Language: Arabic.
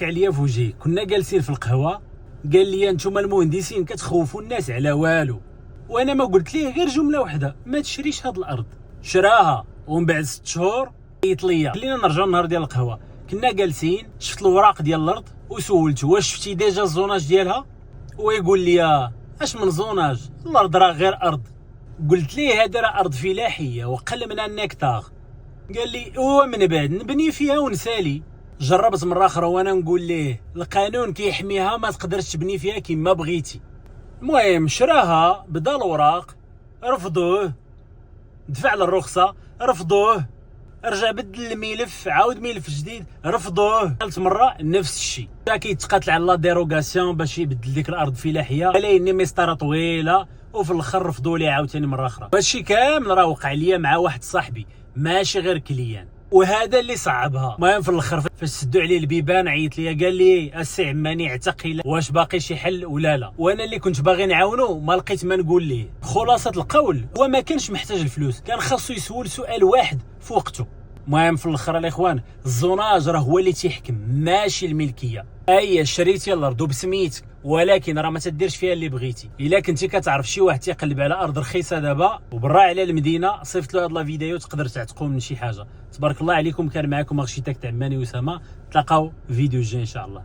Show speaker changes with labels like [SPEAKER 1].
[SPEAKER 1] ضحك عليا في وجهي. كنا جالسين في القهوه، قال لي انتم المهندسين كتخوفوا الناس على والو، وانا ما قلت ليه غير جمله واحده: ما تشريش هاد الارض. شراها ومن بعد 6 شهور عيط ليا. خلينا نرجعوا النهار ديال القهوه. كنا جالسين، شفت الوراق ديال الارض وسولته واش شفتي ديجا الزوناج ديالها، ويقول لي اش من زوناج، الارض راه غير ارض. قلت ليه هذا راه ارض فلاحيه وقل من النكتار. قال لي ومن بعد نبني فيها ونسالي. جربت مره اخرى وانا نقول ليه القانون كيحميها، ما تقدرش تبني فيها كما بغيتي. المهم شراها، بدا الوراق، رفضوه، دفع للرخصه، رفضوه، رجع بدل الملف، عاود ملف جديد، رفضوه. ثالث مره نفس الشيء، تا كيتقاتل على لا ديروغاسيون باش يبدل ديك الارض فلاحيه، عليني مسطره طويله، وفي الاخر رفضوا لي عاوتاني مره اخرى. هادشي كامل راه وقع ليا مع واحد صاحبي ماشي غير كليان، وهذا اللي صعبها. المهم في الاخر فاش سدوا عليه البيبان عيط ليا قال لي السي عماني اعتقل، واش باقي شي حل ولا لا؟ وانا اللي كنت باغي نعاونو ما لقيت ما نقول ليه. خلاصه القول هو ما كانش محتاج الفلوس، كان خاصو يسول سؤال واحد في وقته. المهم في الاخر الاخوان، الزوناج راه هو اللي تيحكم ماشي الملكيه. اي شريتي الارض بسميتك، ولكن راه ما تديرش فيها اللي بغيتي. الا كنتي كتعرف شي واحد تيقلب على ارض رخيصه دابا وبرا على المدينه، صيفط له هاد لا فيديو تقدر تعتقوا من شي حاجه. تبارك الله عليكم. كان معكم ارشيتكت عماني اسامه، تلاقاو فيديو جاي ان شاء الله.